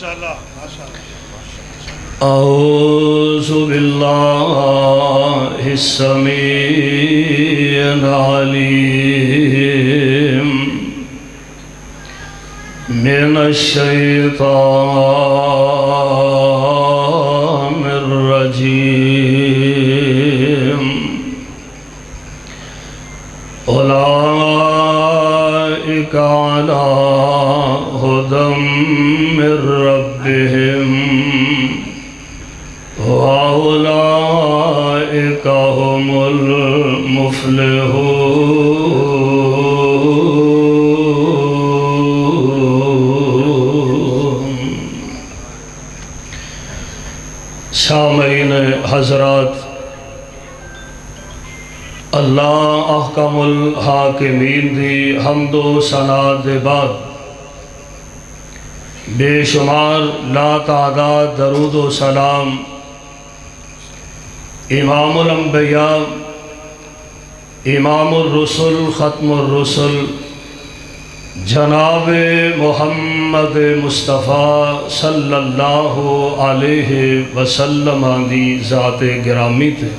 ماشاءاللہ اعوذ باللہ السمیع العلیم من الشیطان الرجیم اولئک علی ھدی من ربہم وَأُولَئِكَ هُمُ الْمُفْلِحُونَ۔ سامعین حضرات، اللہ احکم الحاکمین دی حمد و ثنا دے بعد بے شمار لا تعداد درود و سلام امام الانبیاء، امام الرسل، ختم الرسل جناب محمد مصطفیٰ صلی اللہ علیہ وسلم دی ذات گرامی تے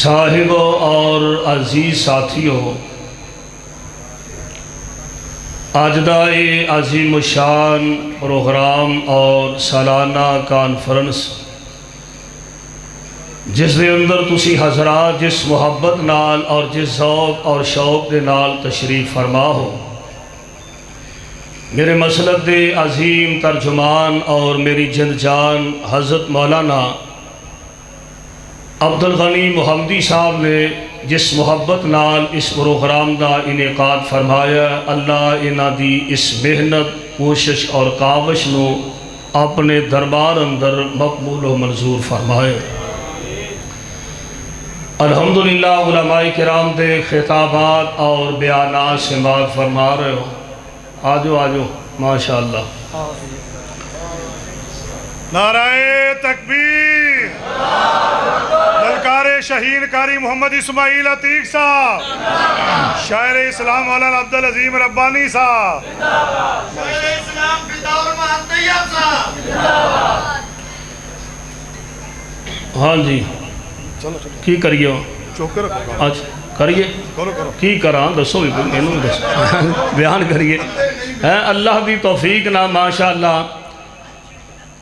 صاحبوں اور عزیز ساتھیوں، آج دا یہ عظیم الشان پروگرام اور سالانہ کانفرنس جس دے اندر تسی حضرات جس محبت نال اور جس ذوق اور شوق دے نال تشریف فرما ہو، میرے مسلک دے عظیم ترجمان اور میری جند جان حضرت مولانا عبدالغنی محمدی صاحب نے جس محبت نال اس پروگرام دا انعقاد فرمایا، اللہ انہاں دی اس محنت، کوشش اور کاوش نو اپنے دربار اندر مقبول و منظور فرمائے۔ الحمدللہ علماء کرام دے خطابات اور بیانات سماعت فرما رہے ہو، آجو آجو ماشاءاللہ۔ نعرہ تکبیر، للکار شہین قاری محمد اسماعیل عتیق صاحب، شاعر اسلام مولانا عبدالعظیم ربانی صاحب، شاعر اسلام فدا ارمان طیب صاحب۔ ہاں جی کی کریے ہو؟ آج کریے کی کران دسو بھی انہوں نے دسو بیان کریے۔ اللہ دی توفیق نہ ماشاءاللہ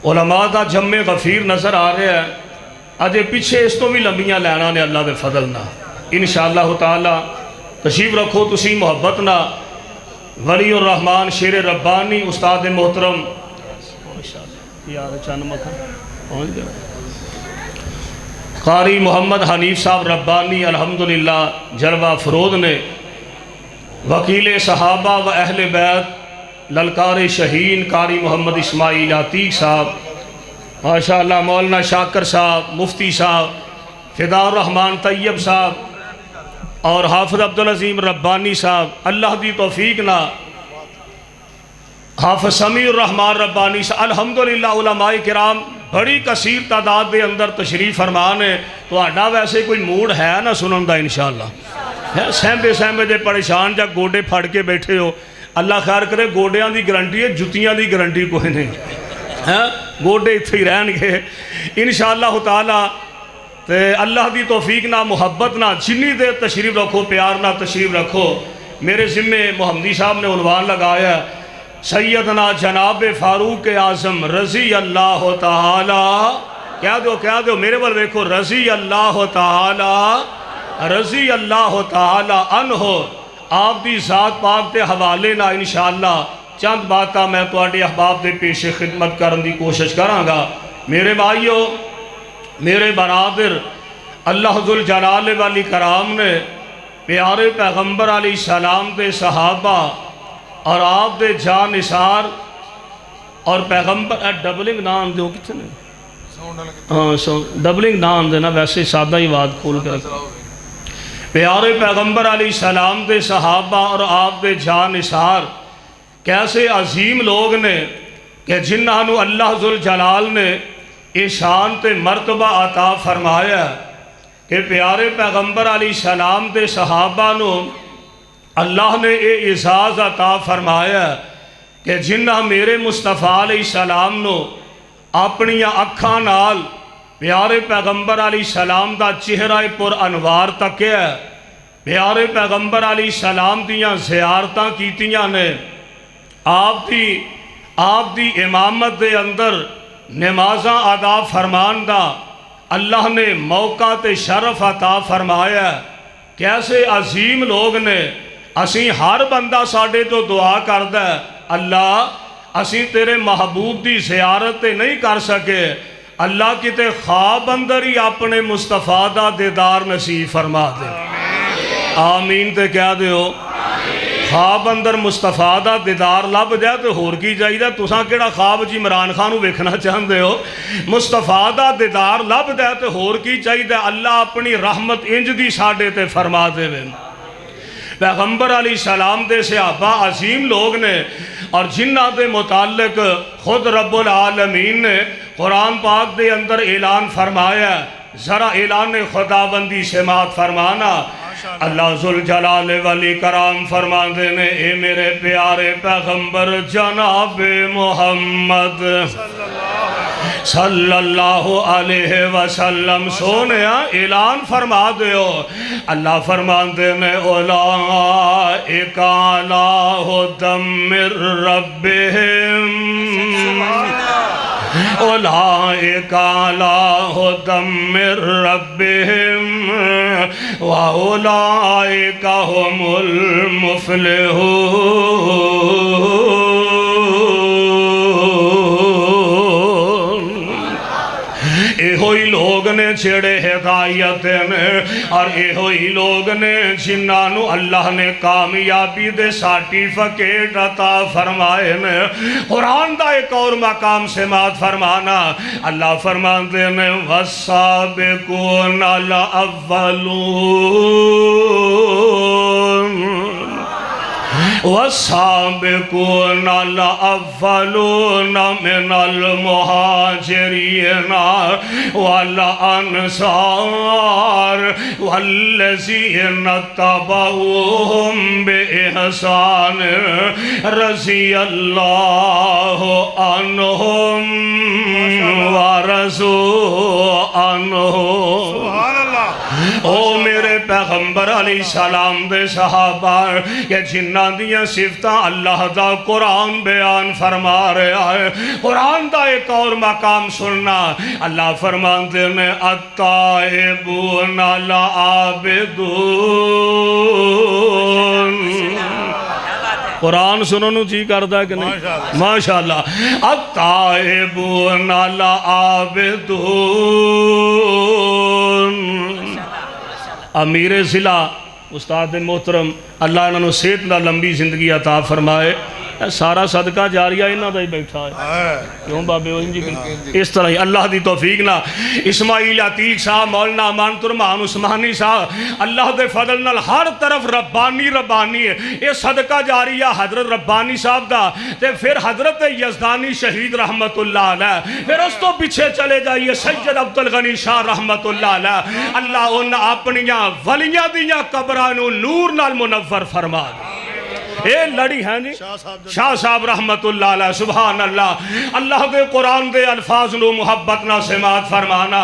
علماء دا جمع غفیر نظر آ رہے ہیں، آجے پیچھے اس تو بھی لمبیاں لینا نے اللہ دے فضل نہ انشاءاللہ تعالی۔ تشریف رکھو تسی محبت نہ ولی الرحمن شیر ربانی استاد محترم قاری محمد حنیف صاحب ربانی الحمدللہ جلوہ فرود نے، وکیل صحابہ و اہل بیت للکار شہین قاری محمد اسماعیل عتیق صاحب، ماشاءاللہ مولانا شاکر صاحب، مفتی صاحب، فدا الرحمن طیب صاحب اور حافظ عبدالعظیم ربانی صاحب، اللہ دی توفیق نہ حافظ سمیع الرحمن ربانی صاحب، الحمدللہ علماء کرام بڑی کثیر تعداد دے اندر تشریف فرمان ہے۔ تو آڈا ویسے کوئی موڈ ہے نا سنن دا انشاءاللہ، سہمبے سہمبے دے پریشان جا گوڑے پھڑ کے بیٹھے ہو، اللہ خیر کرے گوڑیاں دی گرنٹی ہے، جتیاں دی گرنٹی کوئی نہیں، گوڑے اتھے ہی رہن گے انشاءاللہ تعالی۔ اللہ دی توفیق نہ محبت نہ جنی دے تشریف رکھو، پیار نہ تشریف رکھو۔ میرے ذمہ محمدی صاحب نے عنوان لگایا سیدنا جناب فاروق اعظم رضی اللہ تعالی، کیا دو میرے بل دیکھو، رضی اللہ تعالی عنہ، آپ دی ذات پاک دے حوالے نہ انشاءاللہ چند باتاں میں تواڈے احباب دے پیش خدمت کرن دی کوشش کراں گا۔ میرے بھائیو، میرے برادر، اللہ ذوالجلال والاکرام نے پیارے پیغمبر علیہ السلام دے صحابہ اور آپ دے جان نثار اور پیغمبر ڈبلنگ نام دے کتنے ڈبلنگ نام دے نا ویسے سادہ ہی بات کھول کے رکھا۔ پیارے پیغمبر علیہ السلام دے صحابہ اور آپ دے جان نثار کیسے عظیم لوگ نے کہ جنہاں نو اللہ ذوالجلال نے یہ شان تے مرتبہ عطا فرمایا کہ پیارے پیغمبر علیہ السلام دے صحابہ نو اللہ نے یہ اعزاز عطا فرمایا کہ کہ جنہ میرے مصطفیٰ علیہ السلام نو اپنی اکھاں نال پیارے پیغمبر علیہ السلام دا چہرہ پر انوار تکیا ہے، پیارے پیغمبر علیہ السلام دیاں زیارتاں کیتیاں نے، آپ دی امامت دے اندر نمازاں ادا فرمان دا اللہ نے موقع تے شرف عطا فرمایا ہے۔ کیسے عظیم لوگ نے، اسی ہر بندہ ساڑھے تو دعا کردہ ہے اللہ اسی تیرے محبوب دی زیارت تے نہیں کر سکے، اللہ کتے خواب اندر ہی اپنے مصطفیٰ دا دیدار نصیب فرما دے۔ آمین تے کہہ دے ہو، خواب اندر مصطفیٰ دا دیدار لب جائے تو ہور کی جائیدہ، تساں کیڑا خواب جی عمران خانو ویکھنا چاہندے ہو، مصطفیٰ دا دیدار لب جائے تو ہور کی چاہیدہ اللہ اپنی رحمت انج دی ساڑھے تے فرما دے وے۔ پیغمبر علیہ السلام دے صحابہ عظیم لوگ نے، اور جنہ دے متعلق خود رب العالمین نے قرآن پاک دے اندر اعلان فرمایا، ذرا اعلان خداوندی سماعت فرمانا۔ اللہ ذوالجلال والاکرام فرماندے نے، اے میرے پیارے پیغمبر جناب محمد صلی اللہ علیہ وسلم سونیا اعلان فرما دیو۔ اللہ فرماندے نے، اولئک علی ھدی من ربہم اولئک علی ھدی من ربہم واولئک ھم اے ہوئی لوگ نے چھڑے ہدایت نے، اور اے ہوئی لوگ نے جنہاں اللہ نے کامیابی دے سرٹیفکیٹ عطا فرمائے نے۔ قرآن دا ایک اور مقام سماعت فرمانا، اللہ فرماندے نے، والسابقون الاولون والسابقون الاولون من المہاجرین والانصار والذین اتبعوہم بإحسان رضی اللہ عنہم ورضوا عنہم۔ سبحان اللہ۔ او میرے پیغمبر علیہ السلام دے صحابہ کہ جنہ دیاں صفتاں اللہ دا قرآن بیان فرما رہا ہے، قرآن دا ایک اور مقام سننا، اللہ فرماندے نے، التائبون العابدون۔ قرآن سنو جی کردہ کہ نہیں؟ ماشاءاللہ۔ التائبون العابدون۔ امیر ضلع استاد محترم اللہ انہوں صحت نہ لمبی زندگی عطا فرمائے، سارا صدقہ جاریہ انہاں دا ہی بیٹھا ہے، کیوں بابے ہوئیں جی؟ اس طرح ہی اللہ دی توفیق نہ اسماعیل عتیق صاحب، مولانا امان ترمان عثمانی صاحب، اللہ دے فضل نال ہر طرف ربانی ربانی ہے۔ یہ صدقہ جاریہ حضرت ربانی صاحب دا، تے پھر حضرت یزدانی شہید رحمت اللہ علیہ، پھر اس تو پیچھے چلے جائیے سید عبدالغنی شاہ رحمت اللہ علیہ۔ اللہ انہاں اپنیاں ولیاں دیاں قبرانو نور نال منور فرما دے۔ اے لڑی ہیں جی شاہ صاحب رحمت اللہ علیہ، سبحان اللہ۔ اللہ دے قرآن دے الفاظ نو محبت نہ سماعت فرمانا،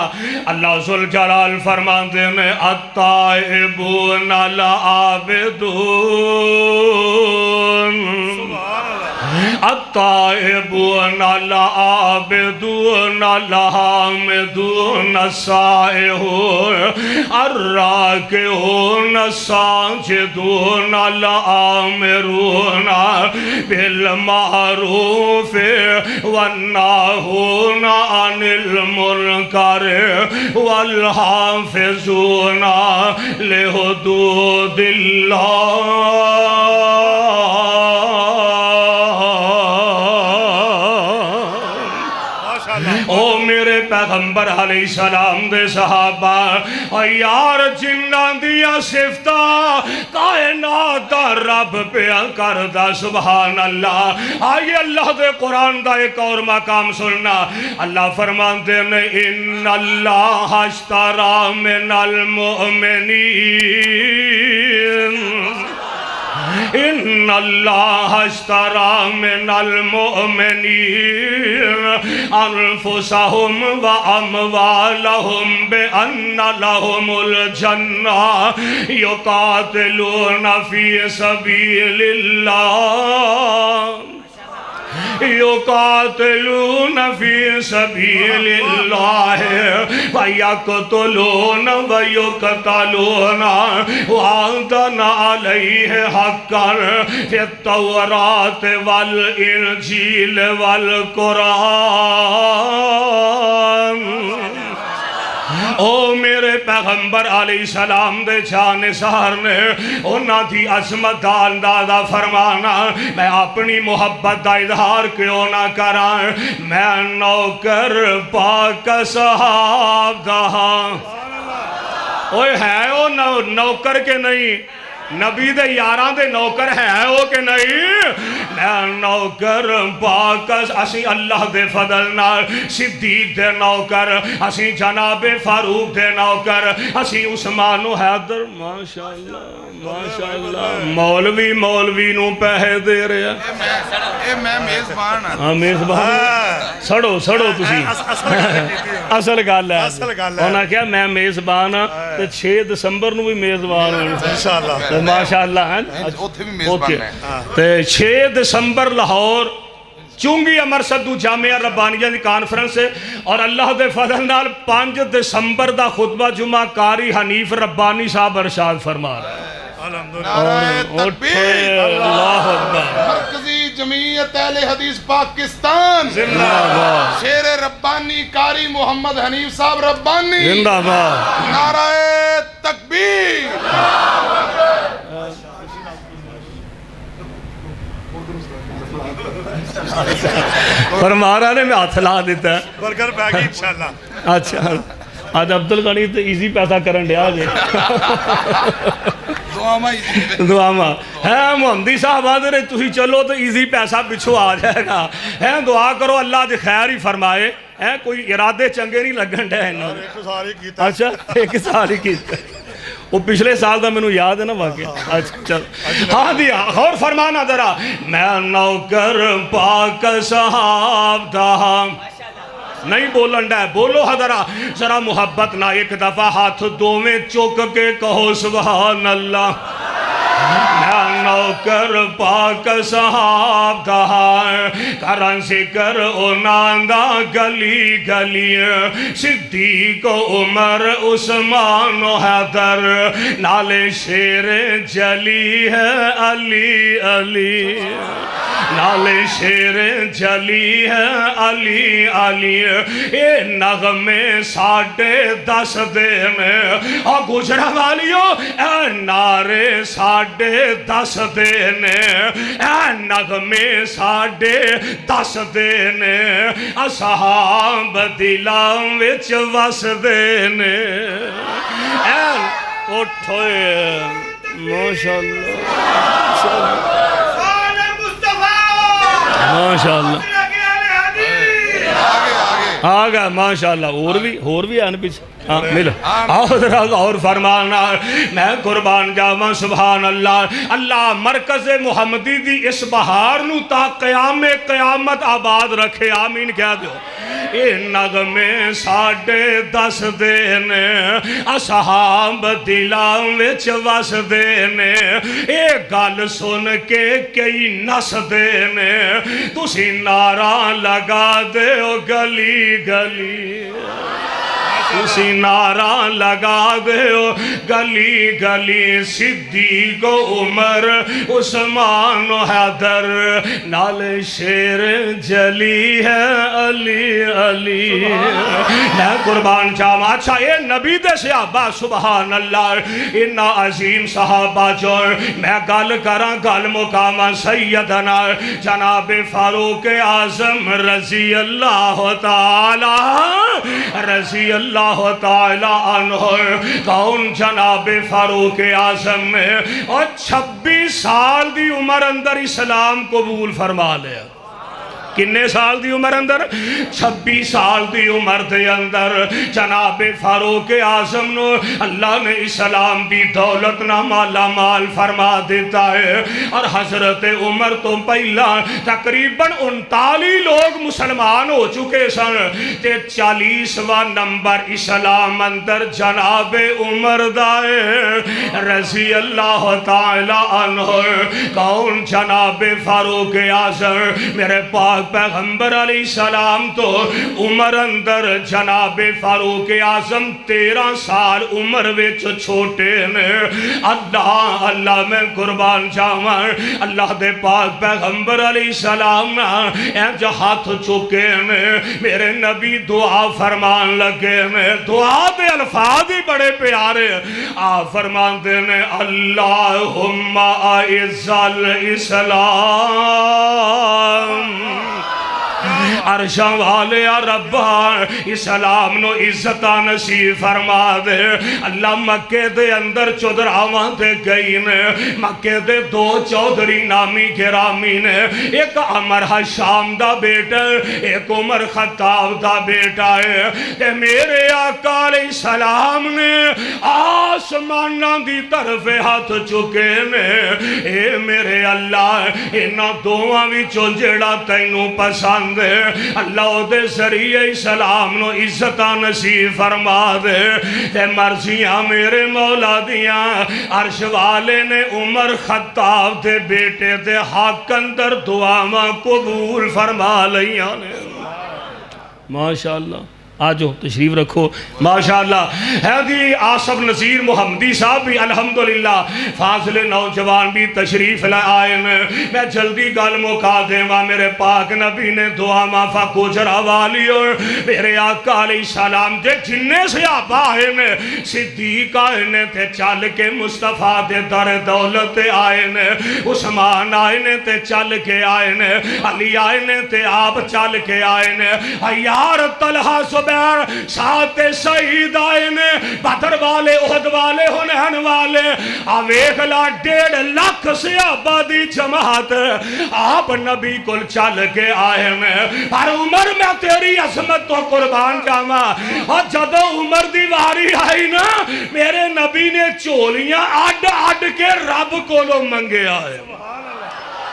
اللہ ذوالجلال فرماندے نے، التائبون العابدون۔ التائبون العابدون الحامدون السائحون الراکعون الساجدون الآمرون بالمعروف والناہون عن المنکر والحافظون لحدود اللہ۔ او میرے پیغمبر علیہ السلام دے صحابہ، یار جنہ دیا صفتہ کائنات دا رب پیا کردہ، سبحان اللہ۔ آئیے اللہ دے قرآن دا ایک اور مقام سننا، اللہ فرماندے نے، ان اللہ اشترى من المؤمنین ان اللہ اشترى من المؤمنین انفسهم واموالهم بان لهم الجنہ یقاتلون فی سبیل اللہ یقاتلون فی سبیل اللہ ویقتلون ویقتلون وعدنا علیہ حقا فی التوراۃ والانجیل والقرآن۔ او میرے پیغمبر علیہ السلام دے جانثار نے انہاں دی عظمت دا اندازہ فرمانا میں اپنی محبت دا اظہار کیوں نہ کراں، میں نوکر پاک صحاب دا اوہ ہے او نوکر کے نہیں، نبی دے یاراں دے نوکر ہے او کہ نہیں، میں نوکر پاک اسی اللہ دے فضل نال صدیق دے نوکر، اسی جناب فاروق دے نوکر، اسی عثمان و حیدر ماشاءاللہ ماشاءاللہ مولوی نو پیسے دے رہے ہیں میں میزبان ہاں میزبان سڑو تسی اصل گل ہے انہاں کیا میں میزبان ہاں تے 6 دسمبر نو بھی میزبان ہوں انشاءاللہ ماشاءاللہ ہیں اوتھے بھی میزبان ہے تے 6 دسمبر لاہور چونگی امر صدو جامعہ ربانیہ دی کانفرنس ہے اور اللہ دے فضل نال 5 دسمبر دا خطبہ جمعہ قاری حنیف ربانی صاحب ارشاد فرما رہا ہے نعرہ تکبیر، اللہ اکبر، مرکزی جمعیت اہل حدیث پاکستان زندہ باد، شیر ربانی قاری محمد حنیف صاحب ربانی زندہ باد، نعرہ تکبیر۔ فرما رہا نے میں ہاتھ لا دیتا ہے برگر پیگی انشاءاللہ۔ اچھا آج عبدالغنی تو ایزی پیسہ کرن دیا جے دعا ماں ہے محمدی صاحب آدھے تُسی چلو تو ایزی پیسہ پچھو آ جائے گا ہے دعا کرو اللہ جے خیر ہی فرمائے ہے کوئی ارادے چنگے نہیں لگن دے اچھا ایک ساری کیتا وہ پچھلے سال دا میں نے یاد ہے نا واقعہ اچھا ہاں دیا اور فرمانا ذرا میں نوکر پاک صحاب دا نہیں بولن ہے بولو حضرہ ذرا محبت نہ ایک دفعہ ہاتھ دو میں چوک کے کہو سبحان اللہ میں نوکر پاک صحاب دا کرن ذکر اناندہ گلی گلی صدیق عمر عثمان و حیدر نال شیر جلی ہے علی علی نال شیر جلی ہے علی علی اے نغمے 10:30 دینے اور گجرہ والیوں اے نعرے 10:30 دینے اے نغمے 10:30 دینے اصحاب دلان وچ وس دینے اے اٹھوئے ماشاءاللہ ماشاءاللہ آگا ماشاءاللہ اور بھی آنے پیچھے مل اور فرمانا میں قربان جاواں سبحان اللہ اللہ مرکز محمدی دی اس بہار نو تا قیامت آباد رکھے آمین کیا دو اے نغمے 10:30 دینے اصحاب دلان وچ وس دینے اے گل سن کے کئی نس دینے تسی نعرہ لگا دے او گلی گلی تسی نعرہ لگا دے او گلی گلی صدیق عمر عثمان و حیدر نال شیر جلی ہے علی علی میں قربان جاواں اچھا اے نبی دے صحابہ سبحان اللہ انہا عظیم صحابہ جو میں گل کراں گل مقامہ سیدنا جناب فاروق اعظم رضی اللہ تعالی تعالی عنہ کون جناب فاروق اعظم میں اور 26 سال دی عمر اندر اسلام قبول فرما لیا کنے سال دی عمر اندر 26 سال دی عمر دے اندر جناب فاروق اعظم نو اللہ نے اسلام دی دولت نہ مالا مال فرما دیتا ہے اور حضرت عمر تو پہلا تقریباً 39 لوگ مسلمان ہو چکے سن تے 40واں نمبر اسلام اندر جناب عمر دائے رضی اللہ تعالی عنہ کون جناب فاروق اعظم میرے پاک پیغمبر علیہ السلام تو عمر اندر جناب فاروق اعظم 13 سال عمر وچ چھوٹے نے اللہ اللہ میں قربان جاواں اللہ دے پاک پیغمبر علیہ السلام اے جو ہاتھ چکے نے میرے نبی دعا فرمان لگے نے دعا دے الفاظ ہی بڑے پیارے فرمان دے نے اللہم اعز الاسلام عرشاں والے یا ربا اسلام نو عزتہ نصیب فرما دے اللہ مکے دے اندر چودراواں دے گئی نے مکے دے 2 چودری نامی گرامی نے ایک عمر شام دا بیٹا ایک عمر خطاب دا بیٹا ہے کہ میرے آقا علیہ السلام نے آسماناں دی طرف ہاتھ چکے نے اے میرے اللہ انہاں دوواں وچوں جیڑا تینوں پسند ہے اللہ دے ذریعہ اسلام نو عزتہ نصیب فرما دے تے مرضیاں میرے مولا دیاں عرش والے نے عمر خطاب دے بیٹے دے حق اندر دعاواں قبول فرما لیاں نے ماشاءاللہ آجو تشریف رکھو ماشاءاللہ حیدی آصف نذیر محمدی صاحب بھی الحمدللہ فاضل نوجوان بھی تشریف لے آئے میں جلدی گل مکا دیں وہاں میرے پاک نبی نے دعا مافا کو جرا والی اور میرے آقا علیہ السلام دے جننے سے آپ آئے نے صدیق آئے نے تے چل کے مصطفیٰ دے در دولت آئے نے عثمان آئے نے تے چل کے آئے نے علی آئے نے تے آپ چل کے آئے نے یار طلحہ ساتھ سعید آئے نے بدر والے احد والے حنین والے آویخلا 1.5 لاکھ سے آبادی جماعت آپ نبی کل چل کے آئے نے پر عمر میں تیری عظمت تو قربان جاما اور جب عمر دی واری آئی نا میرے نبی نے چولیاں اڈ کے رب کو لو منگے آئے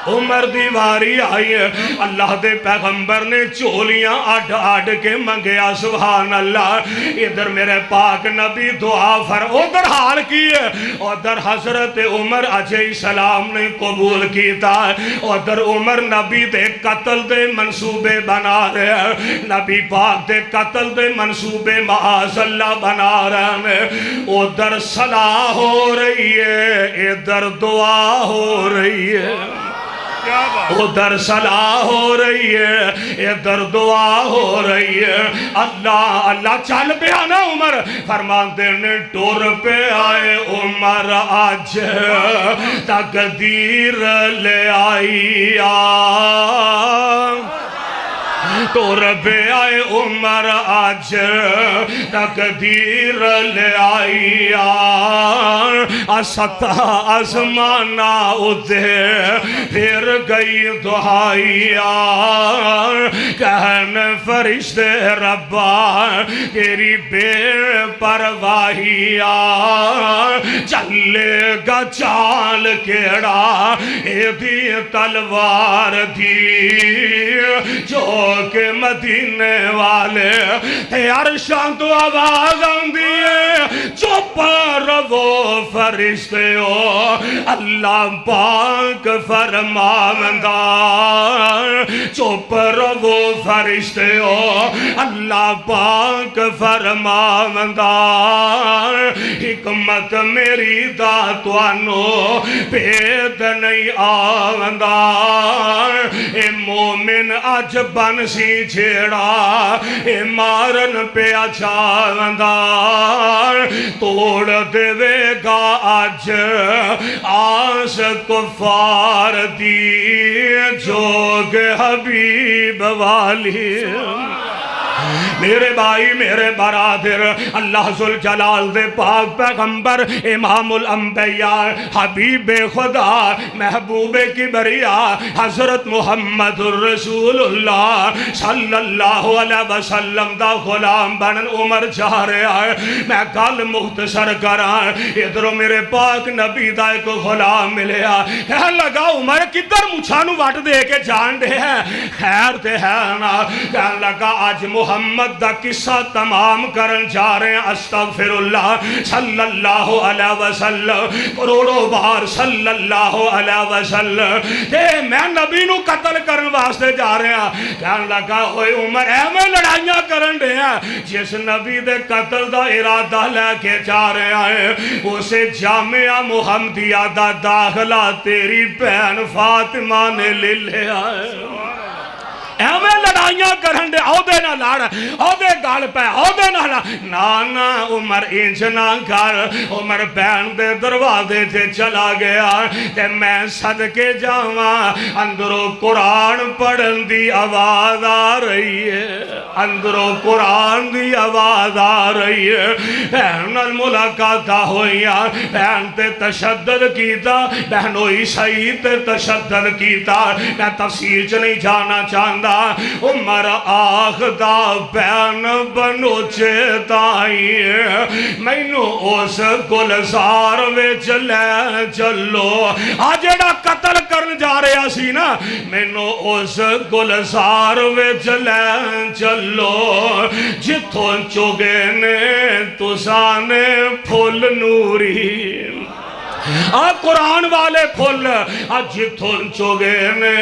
عمر دی واری آئی ہے اللہ دے پیغمبر نے چولیاں اڈ کے منگیا سبحان اللہ ادھر میرے پاک نبی دعا ادھر حال کی ہے ادھر حضرت عمر علیہ السلام نے قبول کیتا ہے ادھر عمر نبی دے قتل دے منصوبے بنا رہے ہیں نبی پاک دے قتل دے منصوبے معاذ اللہ بنا رہے ہیں ادھر صلاح ہو رہی ہے ادھر دعا ہو رہی ہے ادھر صلاح ہو رہی ہے ادھر دعا ہو رہی ہے اللہ اللہ چل پہ آنا عمر فرماتے نے ٹور پہ آئے عمر آج تقدیر لے آئی ٹور پہ آئے عمر آج تقدیر لے آئی ستا آسمانہ ادھے پھر گئی دعائی کہن فرشتے ربا تیری بے پرواہی چلے گا چال کیڑا ایدی تلوار دی جو کہ مدینے والے تے عرشان تو آواز آندی ہے چپ رہو فرشتے ہو اللہ پاک فرماندہ چپ رہو فرشتے ہو اللہ پاک فرماندہ حکمت میری داتوانو پید نہیں آوندہ اے مومن آج بنسی چھیڑا اے مارن پہ اچھاوندہ توڑ دے گا آج آس کفار دی جوگ حبیب والی میرے بھائی میرے برادر، اللہ ذوالجلال دے پاک پیغمبر امام الانبیاء حبیب خدا محبوب کبریا حضرت محمد الرسول اللہ صلی اللہ علیہ وسلم دا غلام بنن عمر جا رہا ہے۔ میں گل مختصر کراں، ادھروں میرے پاک نبی دا ایک غلام ملیا، کہنے لگا عمر کدھر مچھانو وٹ دے کے جان دے ہیں؟ خیر تے ہے نا؟ کہنے لگا آج محمد دا قصہ تمام کرن جا رہے ہیں، استغفر اللہ صلی اللہ علیہ وسلم، کروڑوں بار صلی اللہ علیہ وسلم، تے میں نبی نو قتل کرن واسطے جا رہے ہیں۔ کہنے لگا ہوئے عمر اے میں لڑائیاں کرن دے ہیں، جس نبی دے قتل دا ارادہ لے کے جا رہے ہیں اسے جامعہ محمدیہ دا داخلہ تیری بہن فاطمہ نے لے لیا ہے۔ ہمیں لڑائیاں کرن دے، او دے نہ لڑ، او دے گال پہ، او دے نہ لڑ، نانا عمر انج نہ کر۔ عمر بہن دے دروازے تے چلا گیا، تے میں صدقے جاواں اندروں قرآن پڑھن دی آواز آ رہی ہے، اندروں قرآن دی آواز آ رہی ہے۔ بہن نال ملاقات ہوئیاں، بہن تے تشدد کیتا، بہن ہوئی شہید تے تشدد کیتا، میں تفصیل چ نہیں جانا چاہتا۔ عمر آخدا بہن بنوچے تائی مینو اس گلزار وچ لے چلو، آجڑا قتل کرن جا رہا سی نا، مینو اس گلزار وچ لے چلو جتھوں چوگے نے تسانے پھول نوری، قرآن والے پھول جتھوں چوگے نے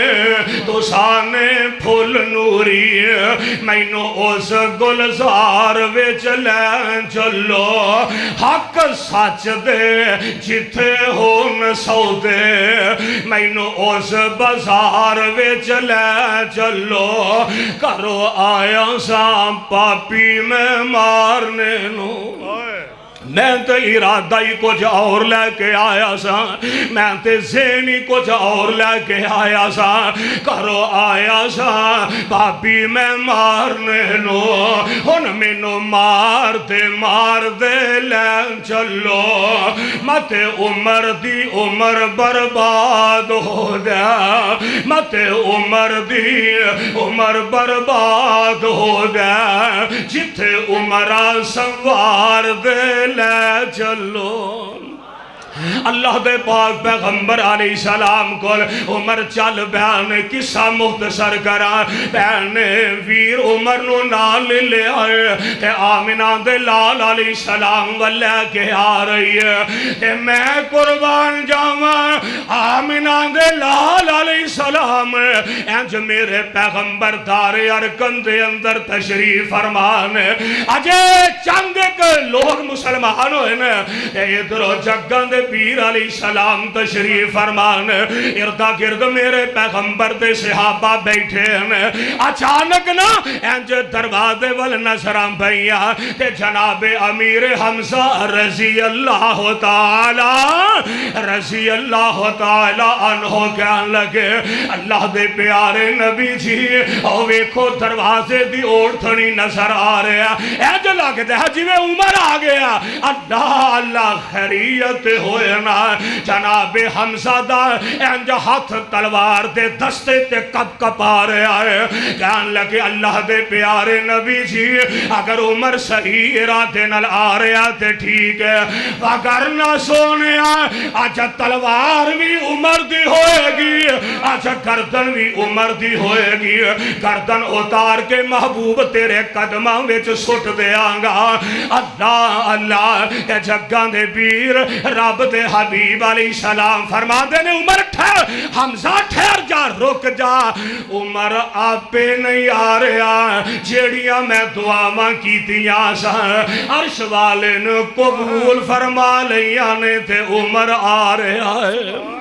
تو سانے پھول نوری، مینو اس گلزار وچ لے چلو، حق سچ دے جتھے ہون سودے، مینو اس بازار وچ لے چلو، کرو آیا سا پاپی میں مارنے نو، میں تے ارادہ ہی کچھ اور لے کے آیا سا، میں تے ذہنی کچھ اور لے کے آیا سا، کرو آیا سا بابی میں مارنے نو، ہن مینو مار دے لے چلو، مت عمر دی عمر برباد ہو جا، مت عمر دی عمر برباد ہو جا، جتھے عمرہ سوار دے لے چلو۔ اللہ دے پاک پیغمبر علیہ السلام کو عمر چل بیان قصہ مختصر کرا، بیان ویر عمر نو نال لے آئے تے آمنہ دے لال علیہ السلام واللہ کے آ رہی ہے، تے میں قربان جاواں آمنہ دے لال علیہ السلام انج میرے پیغمبر دار ارکن دے اندر تشریف فرمان، اجے چند ایک لوگ مسلمان ہوئے نا، ادھروں جگن دے پیر علیہ السلام تشریف فرمان، اردا گرد میرے پیغمبر دے صحابہ بیٹھے ہیں، اچانک نا انج دروازے وال نظران بھئیا تے جناب امیر حمزہ رضی اللہ تعالی عنہ کہن لگے، اللہ دے پیارے نبی جی او ویکھو دروازے دی اوڑھنی نظر آ رہا، انج لگتا ہے جی میں عمر آ گیا، اللہ خیریت ہوئے نا، جناب حمزہ دا انج ہاتھ تلوار دے دستے تے کپ کپ آ رہا ہے، کہن لگے اللہ دے پیارے نبی جی اگر عمر صحیح ارادے نال آ رہا تے ٹھیک ہے، اگر نہ سونے آج تلوار بھی عمر دی ہوئے گی، آج گردن بھی عمر دی ہوئے گی، گردن اتار کے محبوب تیرے قدمہ وچ سٹ دے آنگا۔ اللہ اللہ اے جگان دے پیر رب دے حبیب علیہ السلام فرما دے نے عمر ٹھہر، حمزہ ٹھہر جا، رک جا، عمر آپے نہیں آ رہا، جیڑیاں میں دعاواں کیتیاں سا عرش والے نے قبول فرما لیا نے تے عمر آ رہا ہے۔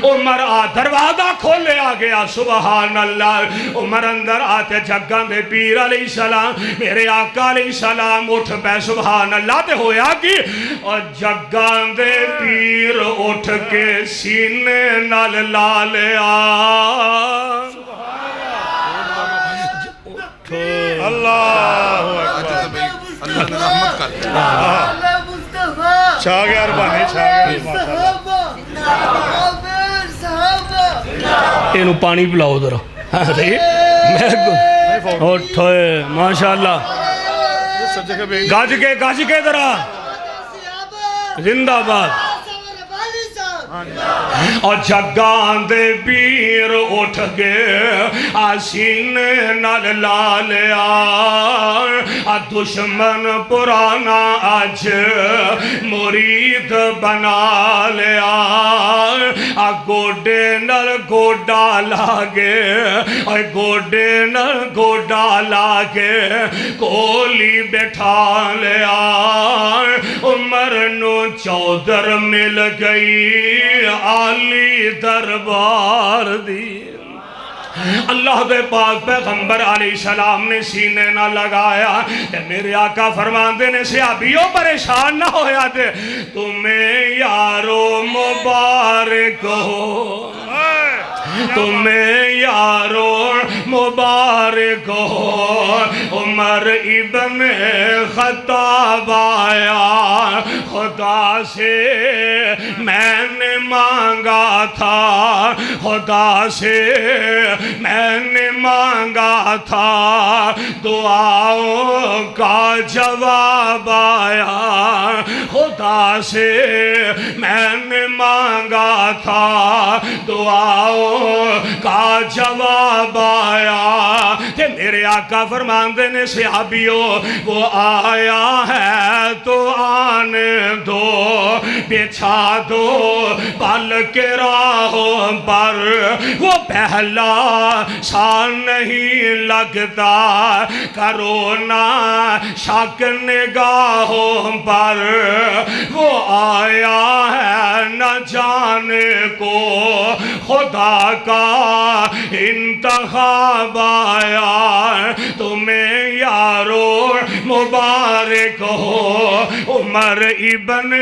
عمر دروازہ کھولے آ گیا، سبحان اللہ، عمر اندر آتے جگان دے پیر علیہ السلام میرے آقا علیہ السلام اٹھ پہ، سبحان اللہ تے ہویا کی، اور جگان دے پیر اٹھ کے سینے نال لالے اللہ اکبر اللہ نے رحمت کر دی چھا گیا ربانی چھا گیا اینو پانی پلاؤ ذرا اٹھوئے ماشاءاللہ گاج کے ذرا زندہ باد اور جگان دے پیر اٹھ گئے آسینے نال لالیا دشمن پرانا آج مرید بنا لیا گوڑے نال گوڑا لاگے گوڑے نال گوڑا لاگے کولی بٹھا لیا عمر نو چودر مل گئی عالی دربار دی اللہ دے پاک پیغمبر علیہ السلام نے سینے نہ لگایا میرے آقا فرماندے نے صحابیوں پریشان نہ ہویا دے تمہیں یارو مبارک ہو تمہیں یارو مبارک ہو عمر ابن خطاب آیا خدا سے میں نے مانگا تھا خدا سے میں نے مانگا تھا دعاؤں کا جواب آیا خدا سے میں نے مانگا تھا دعاؤں کا جواب آیا کہ میرے آقا فرماندے نے صحابیوں وہ آیا ہے تو آنے دو بچھا دو پل کے راہوں پر وہ پہلا سا نہیں لگتا کرو نا شک نگاہوں پر وہ آیا ہے نہ جانے کو خدا کا انتخاب آیا تمہیں یارو مبارک ہو عمر ابن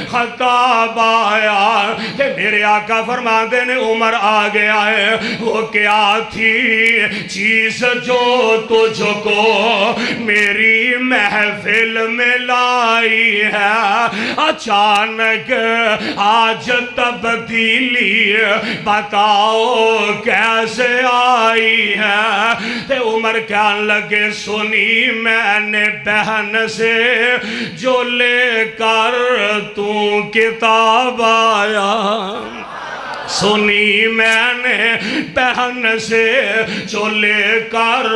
خطاب آیا کہ میرے آقا فرماتے نے عمر آ گیا ہے وہ کیا تھی چیز جو تجھ کو میری محفل میں لائی ہے اچانک آج تبدیلی بتاؤ کیسے آئی ہے تے عمر کہنے لگے سنی میں نے بہن سے جو لے کر تو کتاب آیا سنی میں نے بہن سے جو لے کر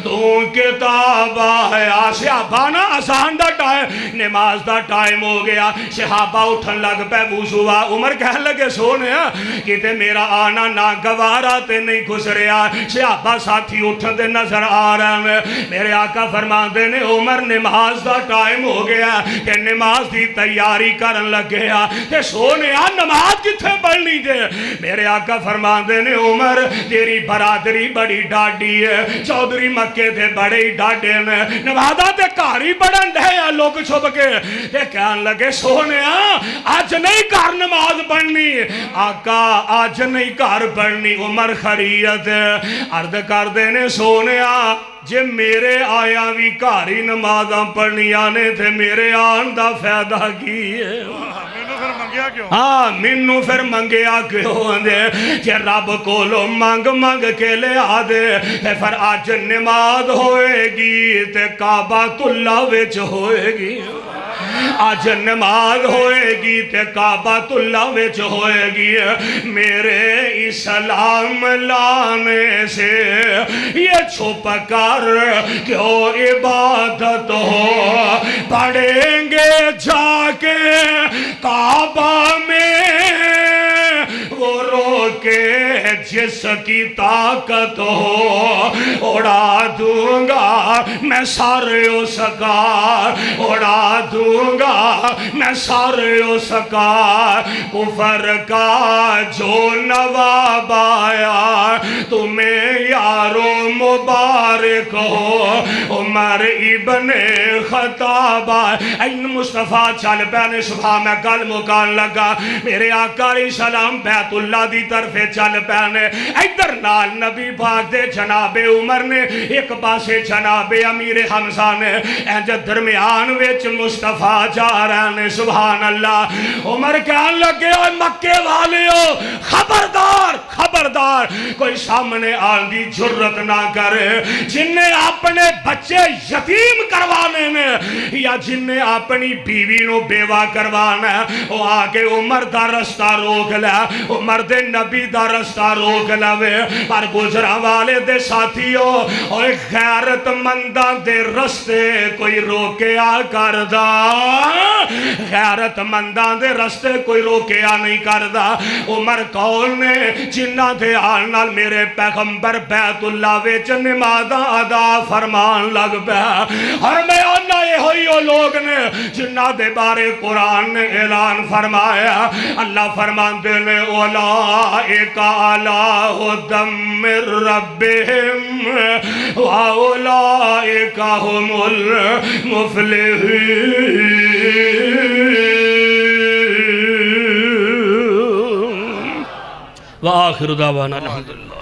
تو کتاب آیا صحابہ نا آسان دا ٹائم نماز دا ٹائم ہو گیا صحابہ اٹھن لگ پہ وضوء عمر کہہ لگے سونے کتے میرا آنا نا گوارا تے نہیں گھس رہا صحابہ ساتھی اٹھن دے نظر آ رہا ہے میرے آقا فرمان دے نے عمر نماز دا ٹائم ہو گیا کہ نماز دی تیاری کرن لگ گیا کہ سونے نماز کتھے پڑھنی دے میرے آقا فرماندے نے عمر تیری برادری بڑی ڈاڈی ہے چودھری مکے دے بڑے ہی ڈاڈے نے نوادہ تے کاری بڑن دے لوگ چھپ کے یہ کہنے لگے سونے آج نہیں کار نماز پڑھنی آقا آج نہیں کار پڑھنی عمر خریت عرض کر دینے سونے جے میرے آیا بھی کاری نمازاں پڑھنی آنے تھے میرے آن دا فیدہ کی ہے ہاں منو پھر منگیا کیوں دے کہ رب کو لو منگ منگ کے لے آدے پھر آج نماز ہوئے گی تے کعبۃ اللہ وچ ہوئے گی آج نماز ہوئے گی تے کعبۃ اللہ وچ ہوئے گی میرے اسلام لانے سے یہ چھپ کر کیوں عبادت ہو پڑھیں گے جا کے کعبہ میں وہ روکے جس کی طاقت ہو اڑا دوں گا میں سارے اس کا اڑا دوں گا میں سارے اس کا کفر کا جو نواب آیا تمہیں یارو مبارک ہو عمر ابن خطاب این مصطفیٰ چل پینے صبح میں گل مکان لگا میرے آقا علیہ السلام بیت اللہ دی طرف چل پینے ادھر نال نبی پاک دے جناب عمر نے ایک پاسے جناب امیر حمزہ نے اینج درمیان ویچ مصطفیٰ جا رہے ہیں سبحان اللہ عمر کہنے لگے اوہ مکے والے ہو خبردار خبردار کوئی سامنے آن دی جرت نہ کرے جن نے اپنے بچے یتیم کروانے میں یا جن نے اپنی بیوی نو بیوہ کروانا ہے وہ آگے عمر دا رستہ روک لے عمر دے نبی دا رستہ روک لے پر گزرا والے دے ساتھیوں اور غیرت مندان دے رستے کوئی روکیا کردہ غیرت مندان دے رستے کوئی روکیا نہیں کردہ عمر کون نے جنہ دے آنال میرے پیغمبر بیت اللہ ویچ نمازہ ادا فرمان لگ پہ اور میں آنا یہ ہوئی وہ لوگ نے جنہ دے بارے قرآن نے اعلان فرمایا اللہ فرمان دینے اولائک علی ہدی من ربہم واولائک ہم المفلحون وآخر دعوانا الحمدللہ